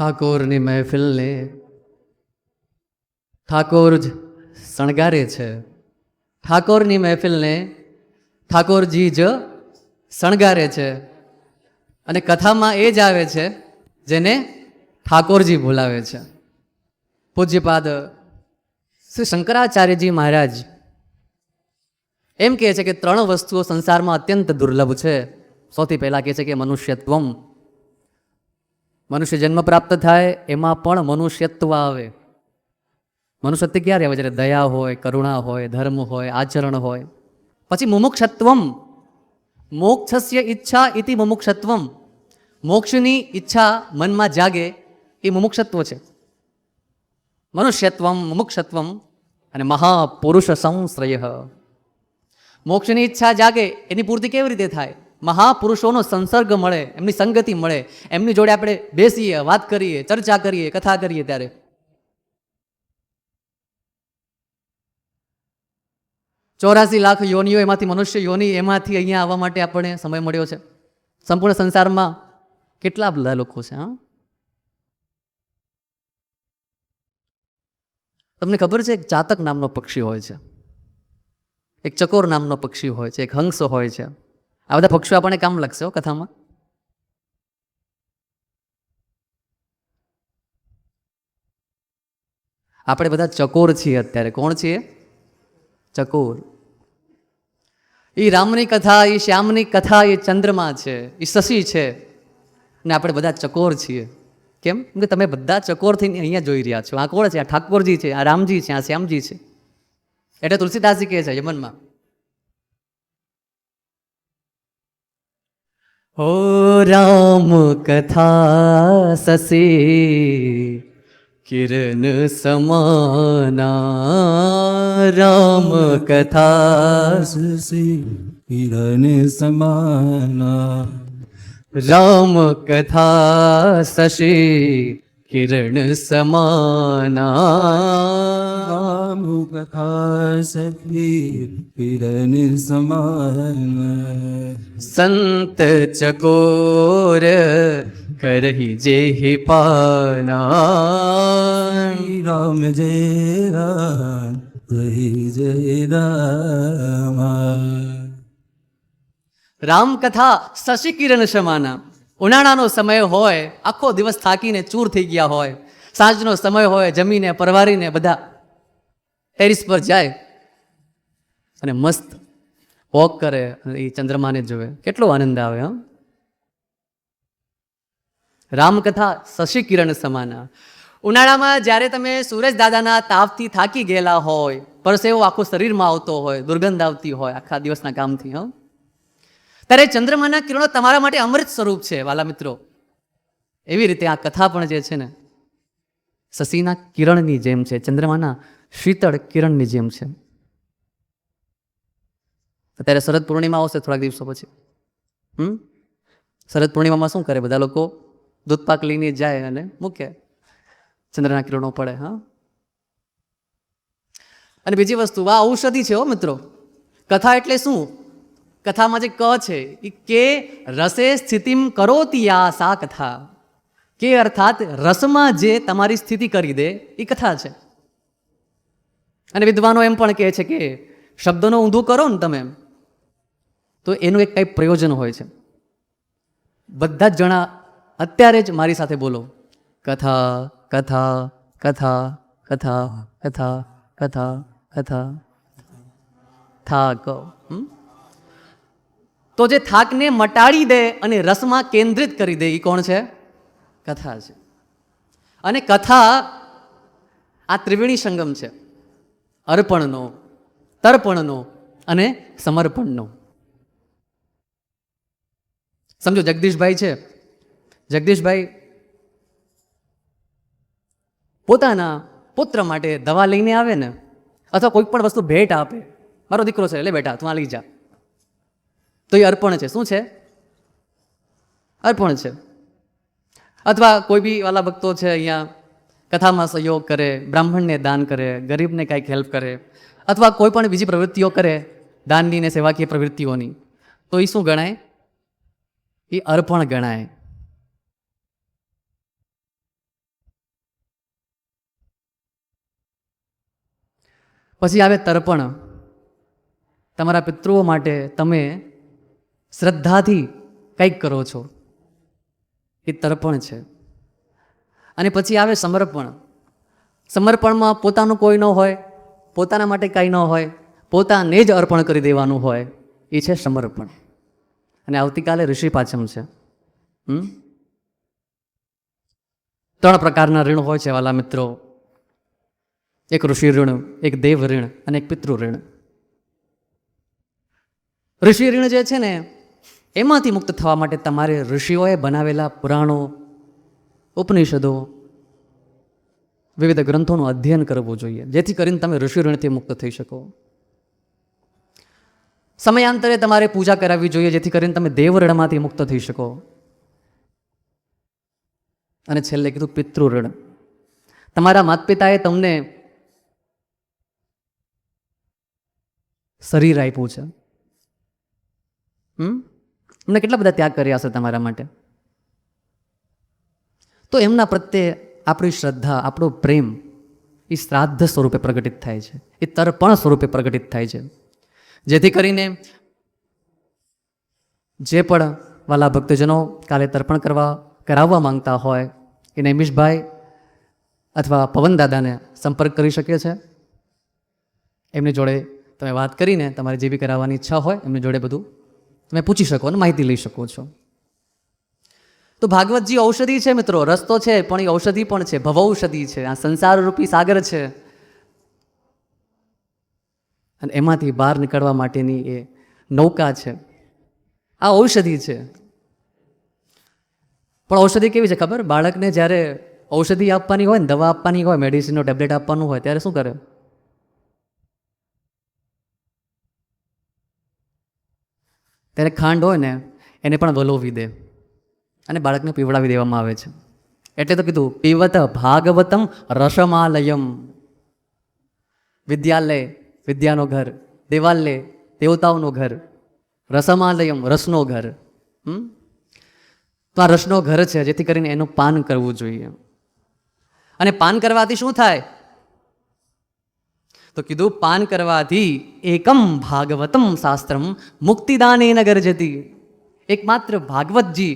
ઠાકોરની મહેફિલને ઠાકોર જ શણગારે છે. ઠાકોરની મહેફિલને ઠાકોરજી જ શણગારે છે. અને કથામાં એ જ આવે છે જેને ઠાકોરજી બોલાવે છે. પૂજ્યપાદ શ્રી શંકરાચાર્યજી મહારાજ એમ કહે છે કે 3 વસ્તુઓ સંસારમાં અત્યંત દુર્લભ છે. સૌથી પહેલાં કહે છે કે મનુષ્યત્વમ. મનુષ્ય જન્મ પ્રાપ્ત થાય એમાં પણ મનુષ્યત્વ આવે. મનુષ્યત્વ ક્યારે આવે? જ્યારે દયા હોય, કરુણા હોય, ધર્મ હોય, આચરણ હોય. પછી મુમુક્ષત્વમ. મોક્ષસ્ય ઈચ્છા ઇતિ મુમુક્ષત્વમ. મોક્ષની ઈચ્છા મનમાં જાગે એ મુમુક્ષત્વ છે. મનુષ્યત્વમ, મુમુક્ષત્વમ અને મહાપુરુષ સંશ્રય. મોક્ષની ઈચ્છા જાગે એની પૂર્તિ કેવી રીતે થાય? મહાપુરુષોનો સંસર્ગ મળે, એમની સંગતિ મળે, એમની જોડે આપણે બેસીએ, વાત કરીએ, ચર્ચા કરીએ, કથા કરીએ. ત્યારે 84 લાખ યોનિઓ એમાંથી મનુષ્ય યોનિ એમાંથી અહીંયા આવવા માટે આપણને સમય મળ્યો છે. સંપૂર્ણ સંસારમાં કેટલા બધા લોકો છે. હા, તમને ખબર છે એક ચાતક નામનો પક્ષી હોય છે, એક ચકોર નામનો પક્ષી હોય છે, એક હંસ હોય છે. આ બધા પક્ષીઓ આપણને કામ લાગશે કથામાં. આપણે બધા ચકોર છીએ અત્યારે. કોણ છીએ? ચકોર. એ રામની કથા, એ શ્યામની કથા, એ ચંદ્રમા છે, એ શશી છે, ને આપણે બધા ચકોર છીએ. કેમ? કે તમે બધા ચકોર થઈને અહીંયા જોઈ રહ્યા છો. આ કોણ છે? આ ઠાકોરજી છે, આ રામજી છે, આ શ્યામજી છે. એટલે તુલસીદાસજી કહે છે યમનમાં, ઓ રામ કથા શશી કિરણ સમાના. રામ કથા શશી કિરણ સમાના. રામ કથા શશી કિરણ સમાના. રામ કથા શશી કિરણ સમાના. સંત ચકોર કરહી જેહી પાના. રામ જય રામ, જય રામ. રામકથા શશી કિરણ સમાના. ઉનાળાનો સમય હોય, આખો દિવસ થાકીને ચૂર થઈ ગયા હોય, સાંજનો સમય હોય, જમીને પરવારીને બધા ટેરિસ પર જાય અને મસ્ત વોક કરે, એ ચંદ્રમાને જોવે, કેટલો આનંદ આવે. હા, રામકથા શશી કિરણ સમાના. ઉનાળામાં જ્યારે તમે સૂરજ દાદાના તાપથી થાકી ગયેલા હોય, પરસેવો આખો શરીરમાં આવતો હોય, દુર્ગંધ આવતી હોય આખા દિવસના કામથી, હા, ત્યારે ચંદ્રમાના કિરણો તમારા માટે અમૃત સ્વરૂપ છે વાલા મિત્રો. એવી રીતે આ કથા પણ જે છે ને શશીના કિરણની જેમ છે, ચંદ્રમાના શીતળ કિરણની જેમ છે. અત્યારે શરદ પૂર્ણિમા આવશે થોડાક દિવસો પછી. શરદ પૂર્ણિમામાં શું કરે? બધા લોકો દૂધ પાક લઈને જાય અને મૂકે, ચંદ્રના કિરણો પડે. હા, અને બીજી વસ્તુ, આ ઔષધિ છે હો મિત્રો. કથા એટલે શું? કથામાં જે ક છે એ કે રસે સ્થિતિમ કરોતી આ સા કથા. કે અર્થાત રસમાં જે તમારી સ્થિતિ કરી દે એ કથા છે. અને વિદ્વાનો એમ પણ કહે છે કે શબ્દોનું ઊંધું કરો ને તમે તો એનું એક કંઈ પ્રયોજન હોય છે. બધા જ જણા અત્યારે જ મારી સાથે બોલો, કથા કથા કથા કથા કથા કથા કથા. થાક. તો જે થાકને મટાડી દે અને રસમાં કેન્દ્રિત કરી દે એ કોણ છે? કથા છે. અને કથા આ ત્રિવેણી સંગમ છે, અર્પણનો, તર્પણનો અને સમર્પણનો. સમજો જગદીશભાઈ છે, જગદીશભાઈ પોતાના પુત્ર માટે દવા લઈને આવે ને, અથવા કોઈ પણ વસ્તુ ભેટ આપે, મારો દીકરો છે, લે બેટા તું આ લઈ જા, તો એ અર્પણ છે. શું છે? અર્પણ છે. અથવા કોઈ બી વાલા ભક્તો છે અહીંયા કથામાં સહયોગ કરે, બ્રાહ્મણને દાન કરે, ગરીબને કાંઈક હેલ્પ કરે, અથવા કોઈ પણ બીજી પ્રવૃત્તિઓ કરે દાનની ને સેવાકીય પ્રવૃત્તિઓની, તો એ શું ગણાય? એ અર્પણ ગણાય. પછી આવે તર્પણ. તમારા પિતૃઓ માટે તમે શ્રદ્ધાથી કંઈક કરો છો, એ તર્પણ છે. અને પછી આવે સમર્પણ. સમર્પણમાં પોતાનું કોઈ ન હોય, પોતાના માટે કાંઈ ન હોય, પોતાને જ અર્પણ કરી દેવાનું હોય, એ છે સમર્પણ. અને આવતીકાલે ઋષિ પાંચમ છે. 3 પ્રકારના ઋણ હોય છે વાલા મિત્રો. એક ઋષિ ઋણ, એક દેવ ઋણ અને એક પિતૃ ઋણ. ઋષિ ઋણ જે છે ને, એમાંથી મુક્ત થવા માટે તમારે ઋષિઓએ બનાવેલા પુરાણો, ઉપનિષદો, વિવિધ ગ્રંથોનું અધ્યયન કરવું જોઈએ, જેથી કરીને તમે ઋષિ ઋણથી મુક્ત થઈ શકો. સમયાંતરે તમારે પૂજા કરાવવી જોઈએ, જેથી કરીને તમે દેવ ઋણમાંથી મુક્ત થઈ શકો. અને છેલ્લે કીધું પિતૃ ઋણ. તમારા માતા પિતાએ તમને શરીર આપ્યું છે, એમને કેટલા બધા ત્યાગ કર્યા હશે તમારા માટે. તો એમના પ્રત્યે આપણી શ્રદ્ધા, આપણો પ્રેમ એ શ્રાદ્ધ સ્વરૂપે પ્રગટિત થાય છે, એ તર્પણ સ્વરૂપે પ્રગટિત થાય છે. જેથી કરીને જે પણ વાલા ભક્તજનો કાલે તર્પણ કરાવવા માંગતા હોય એ નૈમિષભાઈ અથવા પવન દાદાને સંપર્ક કરી શકે છે. એમની જોડે તમે વાત કરીને તમારે જે બી કરાવવાની ઈચ્છા હોય એમની જોડે બધું તમે પૂછી શકો અને માહિતી લઈ શકો છો. તો ભાગવતજી ઔષધિ છે મિત્રો, રસ્તો છે પણ એ ઔષધિ પણ છે, ભવૌષધિ છે. આ સંસાર રૂપી સાગર છે અને એમાંથી બહાર નીકળવા માટેની એ નૌકા છે. આ ઔષધિ છે. પણ ઔષધિ કેવી છે ખબર? બાળકને જ્યારે ઔષધિ આપવાની હોય ને, દવા આપવાની હોય, મેડિસિનનો ટેબ્લેટ આપવાનું હોય, ત્યારે શું કરે? ત્યારે ખાંડ હોય ને એને પણ વલોવી દે અને બાળકને પીવડાવી દેવામાં આવે છે. એટલે તો કીધું પીવત ભાગવતમ રસમાલયમ. વિદ્યાલય વિદ્યાનો ઘર, દેવાલય દેવતાઓનું ઘર, રસમાલયમ રસનો ઘર. તો આ રસનો ઘર છે, જેથી કરીને એનું પાન કરવું જોઈએ. અને પાન કરવાથી શું થાય? તો કીધું પાન કરવાથી એકમ ભાગવતમ શાસ્ત્રમ મુક્તિદાનેન ગર્જતી. એકમાત્ર ભાગવતજી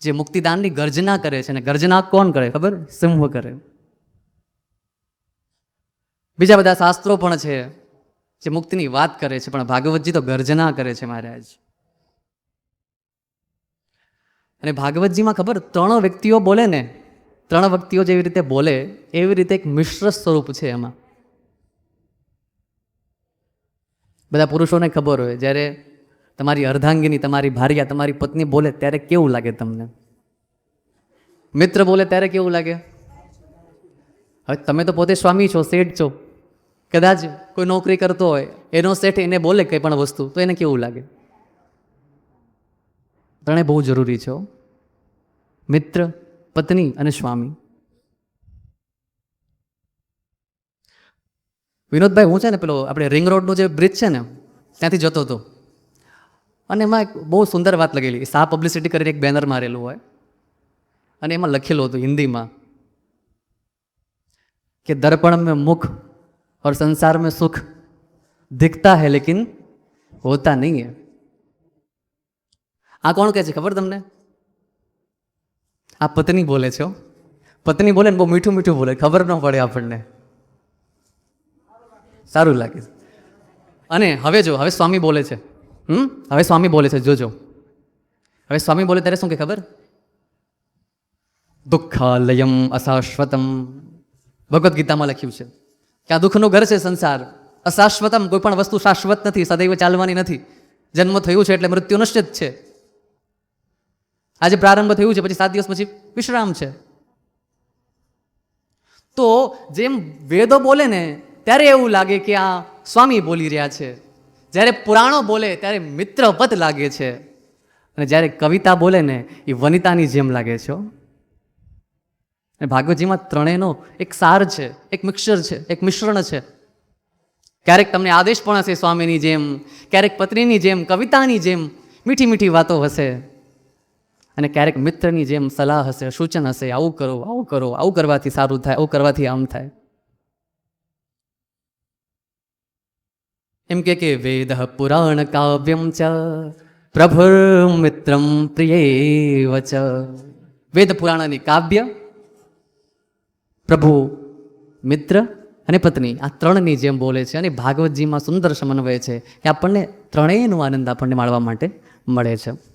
જે મુક્તિદાનની ગર્જના કરે છે. અને ગર્જના કોણ કરે ખબર? સિંહ કરે. બીજા બધા શાસ્ત્રો પણ છે જે મુક્તિની વાત કરે છે, પણ ભાગવતજી તો ગર્જના કરે છે મહારાજ. અને ભાગવતજીમાં ખબર 3 વ્યક્તિઓ બોલે ને, 3 વ્યક્તિઓ જેવી રીતે બોલે એવી રીતે એક મિશ્ર સ્વરૂપ છે એમાં. બધા પુરુષોને ખબર હોય, જ્યારે તમારી અર્ધાંગીની, તમારી ભાર્યા, તમારી પત્ની બોલે ત્યારે કેવું લાગે તમને? મિત્ર બોલે ત્યારે કેવું લાગે? હવે તમે તો પોતે સ્વામી છો, શેઠ છો, કદાચ કોઈ નોકરી કરતો હોય એનો શેઠ એને બોલે કંઈ પણ વસ્તુ તો એને કેવું લાગે? ત્રણે બહુ જરૂરી છે, મિત્ર, પત્ની અને સ્વામી. વિનોદભાઈ, હું છે ને પેલો આપણે રિંગ રોડનો જે બ્રિજ છે ને ત્યાંથી જતો હતો અને એમાં એક બહુ સુંદર વાત લગેલી. શાહ પબ્લિસિટી કરીને એક બેનર મારેલું હોય અને એમાં લખેલું હતું હિન્દીમાં कि दर्पण में मुख और संसार में सुख दिखता है लेकिन होता नहीं है. આ કોણ કહે છે ખબર તમને? આ પત્ની બોલે છે. પત્ની બોલે ને બહુ મીઠું મીઠું બોલે, ખબર ન પડે આપણને, સારું લાગે. અને હવે જો, હવે સ્વામી બોલે છે. હવે સ્વામી બોલે છે, જોજો. હવે સ્વામી બોલે ત્યારે શું કે ખબર? દુઃખાલયમ અશાશ્વતમ. ભગવદ્ ગીતામાં લખ્યું છે કે આ દુઃખનું ઘર છે સંસાર. અશાશ્વતમ, કોઈ પણ વસ્તુ શાશ્વત નથી, સદૈવ ચાલવાની નથી. જન્મ થયું છે એટલે મૃત્યુ નિશ્ચિત છે. આજે પ્રારંભ થયું છે, પછી 7 દિવસ પછી વિશ્રામ છે. તો જેમ વેદો બોલે ને ત્યારે એવું લાગે કે આ સ્વામી બોલી રહ્યા છે, જ્યારે પુરાણો બોલે ત્યારે મિત્રવત લાગે છે, અને જ્યારે કવિતા બોલે ને એ વનિતાની જેમ લાગે છે. અને ભાગવતજીમાં ત્રણેયનો એક સાર છે, એક મિક્સર છે, એક મિશ્રણ છે. ક્યારેક તમને આદેશ પણ હશે સ્વામીની જેમ, ક્યારેક પત્નીની જેમ, કવિતાની જેમ મીઠી મીઠી વાતો હશે, અને ક્યારેક મિત્રની જેમ સલાહ હશે, સૂચન હશે, આવું કરો, આવું કરો, આવું કરવાથી સારું થાય, આવું કરવાથી આમ થાય. એમ કે વેદ પુરાણ કાવ્યમ ચ પ્રભુ મિત્રમ પ્રિયેવ ચ. વેદ પુરાણની કાવ્ય, પ્રભુ, મિત્ર અને પત્ની, આ ત્રણની જેમ બોલે છે. અને ભાગવતજીમાં સુંદર સમન્વય છે કે આપણને ત્રણેયનો આનંદ આપણને માણવા માટે મળે છે.